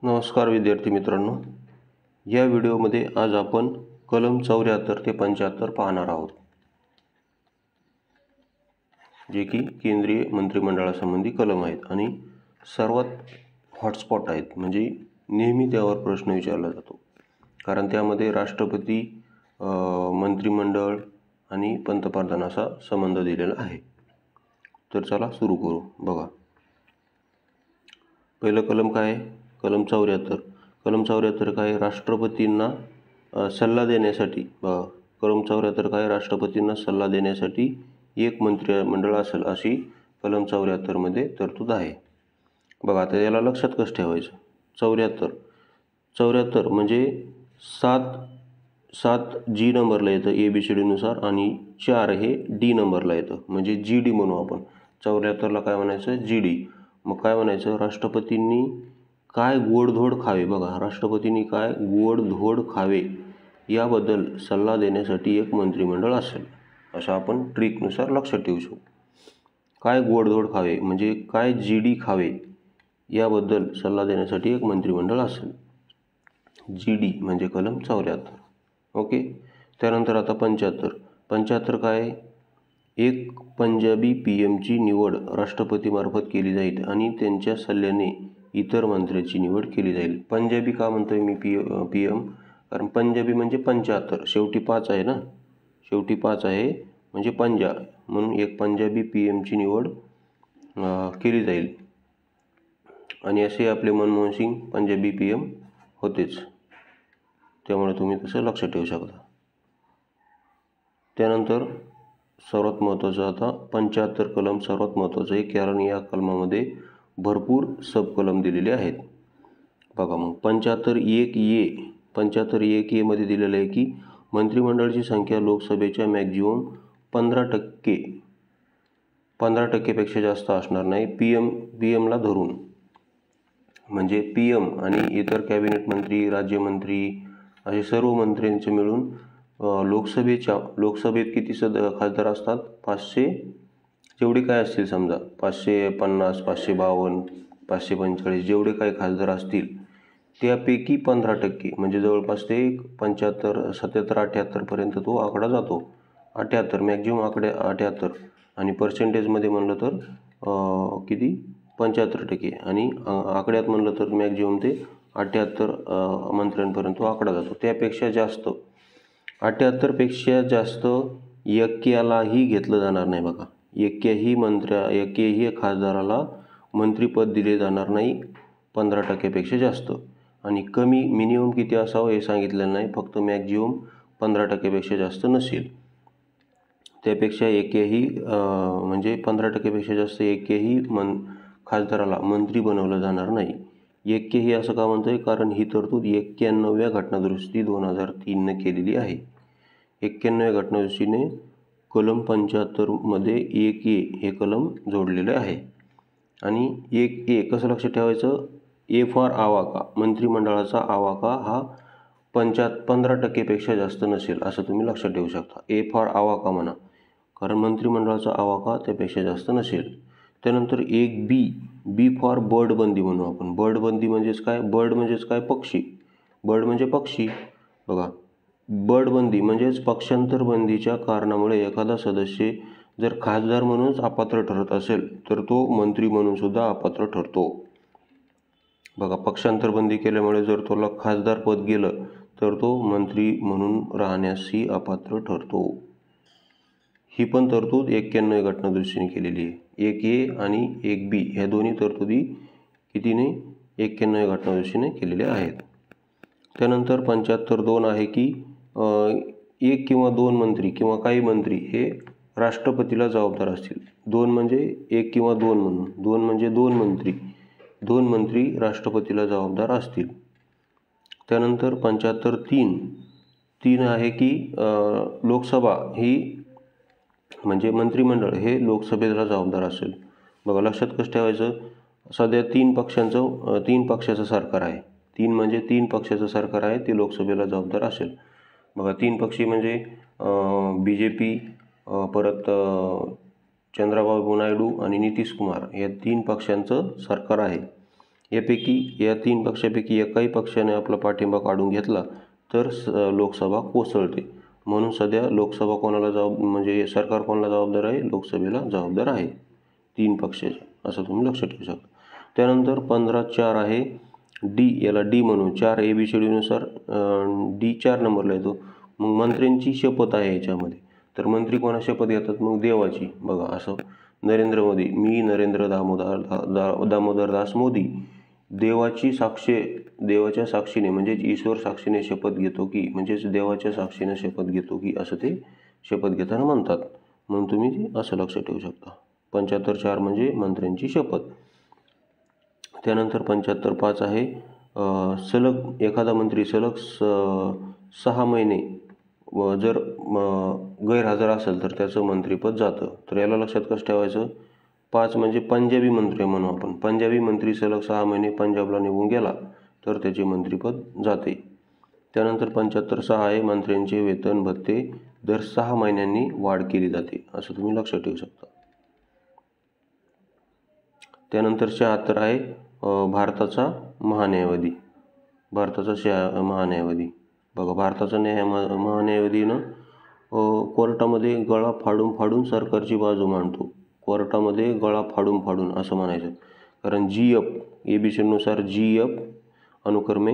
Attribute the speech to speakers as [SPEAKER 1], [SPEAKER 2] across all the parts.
[SPEAKER 1] नमस्कार विद्यार्थी मित्रांनो, या व्हिडिओमध्ये आज आपण कलम 74 ते 75 पाहणार आहोत, जे की केंद्रीय मंत्रिमंडळासंबंधी कलम आहेत आणि सर्वात हॉटस्पॉट आहेत, म्हणजे नेहमी त्यावर प्रश्न विचारला जातो, कारण त्यामध्ये राष्ट्रपती, मंत्रिमंडळ आणि पंतप्रधानाचा संबंध दिलेला आहे. तर चला सुरू करू. बघा, पहिलं कलम काय आहे? कलम 74. कलम 74 काय? राष्ट्रपतींना सल्ला देण्यासाठी. कलम 74 काय? राष्ट्रपतींना सल्ला देण्यासाठी एक मंत्रिमंडळ असेल अशी कलम 74 मध्ये तरतूद आहे. बघा, आता याला लक्षात कसं ठेवायचं? 74 म्हणजे 7 जी नंबरला येतं ABCD नुसार आणि 4 हे D नंबरला येतं, म्हणजे GD म्हणू आपण. 74ला काय म्हणायचं? GD. मग काय म्हणायचं? राष्ट्रपतींनी काय गोडधोड खावे. बघा, राष्ट्रपतींनी काय गोडधोड खावे याबद्दल सल्ला देण्यासाठी एक मंत्रिमंडळ असेल, असं आपण ट्रिकनुसार लक्षात ठेवू शकतो. काय गोडधोड खावे म्हणजे काय GD खावे याबद्दल सल्ला देण्यासाठी एक मंत्रिमंडळ असेल. GD म्हणजे कलम 74. ओके. त्यानंतर आता 75 काय? एक पंजाबी PMची निवड राष्ट्रपतीमार्फत केली जाईल आणि त्यांच्या सल्ल्याने इतर मंत्र्याची निवड केली जाईल. पंजाबी का म्हणतोय मी PM? कारण पंजाबी म्हणजे 75, शेवटी 5 आहे ना, शेवटी 5 आहे म्हणजे पंजा, म्हणून एक पंजाबी PMची निवड केली जाईल. आणि असे आपले मनमोहन सिंग पंजाबी PM होतेच, त्यामुळे तुम्ही तसं लक्षात ठेवू शकता. त्यानंतर सर्वात महत्त्वाचं, आता 75 कलम सर्वात महत्त्वाचं आहे, कारण या कलमामध्ये भरपूर सब कलम दिलेले आहेत. बघा, मग 75(1)(a) मध्ये दिलेलं आहे की मंत्रिमंडळाची संख्या लोकसभेच्या मॅक्झिमम 15% जास्त असणार नाही, PM ला धरून. म्हणजे PM आणि इतर कॅबिनेट मंत्री, राज्यमंत्री असे सर्व मंत्र्यांचे मिळून लोकसभेत किती खासदार असतात? 500, जेवढे काय असतील समजा 550, 552, 545 जेवढे काही खासदार असतील त्यापैकी 15% म्हणजे जवळपास ते 75, 77, 78 पर्यंत तो आकडा जातो. 78 मॅक्झिमम आकडे 78, आणि पर्सेंटेजमध्ये म्हणलं तर किती? 75%, आणि आकड्यात म्हणलं तर मॅक्झिमम ते 78 मंत्र्यांपर्यंत तो आकडा जातो. त्यापेक्षा जास्त 78 पेक्षा जास्त एक्यालाही घेतलं जाणार नाही. बघा, एकेही खासदाराला मंत्रिपद दिले जाणार नाही 15% पेक्षा जास्त. आणि कमी मिनिमम किती असावं हे सांगितलेलं नाही, फक्त मॅक्झिमम 15% पेक्षा जास्त नसेल. त्यापेक्षा म्हणजे 15% पेक्षा जास्त एकेही खासदाराला मंत्री बनवलं जाणार नाही. एकेही असं का म्हणतोय? कारण ही तरतूद 91व्या घटनादुरुस्ती 2003 केलेली आहे. 91व्या घटनादुरुस्तीने कलम 75 मध्ये 1A हे कलम जोडलेले आहे. आणि 1A कसं लक्षात ठेवायचं? A फॉर आवाका, मंत्रिमंडळाचा आवाका हा 15% पेक्षा जास्त नसेल असं तुम्ही लक्षात ठेवू शकता. A फॉर आवाका म्हणा, कारण मंत्रिमंडळाचा आवाका त्यापेक्षा जास्त नसेल. त्यानंतर 1B फॉर बर्डबंदी म्हणू आपण. बर्डबंदी म्हणजेच काय? बर्ड म्हणजेच काय? पक्षी. बर्ड म्हणजे पक्षी. बघा, बर्डबंदी म्हणजेच पक्षांतर बंदीच्या कारणामुळे एखादा सदस्य जर खासदार म्हणूनच अपात्र ठरत असेल तर तो मंत्री म्हणून सुद्धा अपात्र ठरतो. बघा, पक्षांतर बंदी केल्यामुळे जर त्याला खासदार पद गेलं तर तो मंत्री म्हणून राहण्यासही अपात्र ठरतो. ही पण तरतूद 91 घटनादुरुस्तीने केलेली आहे. 1A आणि 1B ह्या दोन्ही तरतुदी कितीने? 91 घटनादुरुस्तीने केलेल्या आहेत. त्यानंतर 75(2) आहे की एक किंवा दोन मंत्री किंवा काही मंत्री हे राष्ट्रपतीला जबाबदार असतील. 2 म्हणजे 1 किंवा 2 म्हणून, 2 म्हणजे 2 मंत्री राष्ट्रपतीला जबाबदार असतील. त्यानंतर 75(3) आहे की लोकसभा ही म्हणजे मंत्रिमंडळ हे लोकसभेला जबाबदार असेल. बघा, लक्षात कसं ठेवायचं? सध्या 3 पक्षाचं सरकार आहे. 3 म्हणजे 3 पक्षाचं सरकार आहे, ते लोकसभेला जबाबदार असेल. बघा, 3 पक्षी म्हणजे BJP, परत चंद्राबाबू नायडू आणि नितीश कुमार, या 3 पक्षांचं सरकार आहे. या 3 पक्षापैकी एकाही पक्षाने आपला पाठिंबा काढून घेतला तर लोकसभा कोसळते. म्हणून सध्या लोकसभा कोणाला म्हणजे सरकार कोणाला जबाबदार आहे? लोकसभेला जबाबदार आहे 3 पक्षाचे, असं तुम्ही लक्षात ठेवू शकता. त्यानंतर 15.4 आहे डी, याला डी म्हणू. 4 ABCDनुसार डी 4 नंबरला येतो. मग मंत्र्यांची शपथ आहे याच्यामध्ये. तर मंत्री कोणा शपथ घेतात? मग देवाची. बघा असं नरेंद्र मोदी, मी नरेंद्र दामोदरदास मोदी देवाच्या साक्षीने म्हणजेच ईश्वर साक्षीने शपथ घेतो की, म्हणजेच देवाच्या साक्षीने शपथ घेतो की, असं ते शपथ घेताना म्हणतात. म्हणून तुम्ही ते असं लक्षात ठेवू शकता. 75.4 म्हणजे मंत्र्यांची शपथ. त्यानंतर 75.5 आहे सलग एखादा मंत्री सलग 6 महिने जर गैरहजर असेल तर त्याचं मंत्रिपद जातं. तर याला लक्षात कसं ठेवायचं? 5 म्हणजे पंजाबी मंत्री म्हणू आपण. पंजाबी मंत्री सलग 6 महिने पंजाबला निघून गेला तर त्याचे मंत्रिपद जाते. त्यानंतर 75.6 आहे मंत्र्यांचे वेतन भत्ते दर 6 महिन्यांनी वाढ केली जाते, असं तुम्ही लक्षात ठेवू शकता. त्यानंतर 76 आहे भारताचा महान्यायवादी. महान्यायवादी बघा, भारताचा महान्यायवादीनं कोर्टामध्ये गळा फाडून सरकारची बाजू मांडतो. कोर्टामध्ये गळा फाडून असं म्हणायचं. कारण GF ABCनुसार GF अनुक्रमे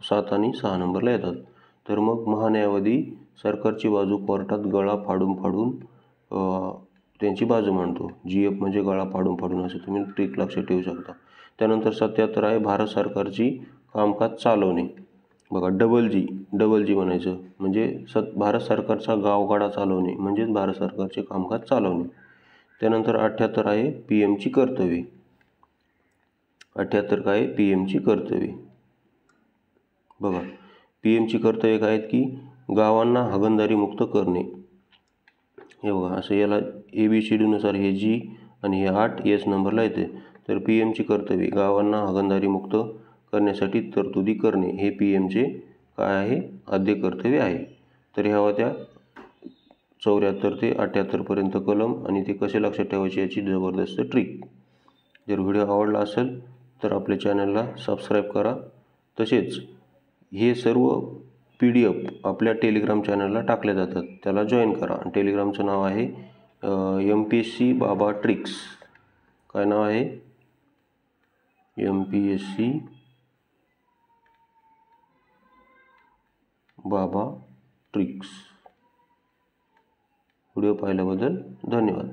[SPEAKER 1] 7 आणि 6 नंबरला येतात. तर मग महान्यायवादी सरकारची बाजू कोर्टात गळा फाडून त्यांची बाजू मांडतो. GF म्हणजे गळा फाडून असं तुम्ही ट्रिक लक्षात ठेवू शकता. त्यानंतर 77 आहे भारत सरकारची कामकाज चालवणे. बघा डबल जी म्हणायचं म्हणजे भारत सरकारचा गावगाडा चालवणे म्हणजेच भारत सरकारचे कामकाज चालवणे. त्यानंतर 78 आहे PM ची कर्तव्ये. 78 काय? PM ची कर्तव्ये. बघा PM ची कर्तव्ये काय आहेत की गावांना हागणदारी मुक्त करणे. हे बघा असं याला ABCDनुसार हे G आणि हे 8 S नंबरला येते. तर PM ची कर्तव्ये गावांना हागणदारी मुक्त करण्यासाठी तरतुदी करणे हे PM चे काय आहे? आद्य कर्तव्य आहे. तर ह्या होत्या 74 ते 78 पर्यंत कलम आणि ते कसे लक्षात ठेवायचे याची जबरदस्त ट्रिक. जर व्हिडिओ आवडला असेल तर आपल्या चॅनलला सबस्क्राईब करा. तसेच हे सर्व PDF आपल्या टेलिग्राम चॅनलला टाकल्या जातात, त्याला जॉईन करा. टेलिग्रामचं नाव आहे MPSC बाबा ट्रिक्स. काय नाव आहे? MPSC बाबा ट्रिक्स. व्हिडिओ पाहिल्याबद्दल धन्यवाद.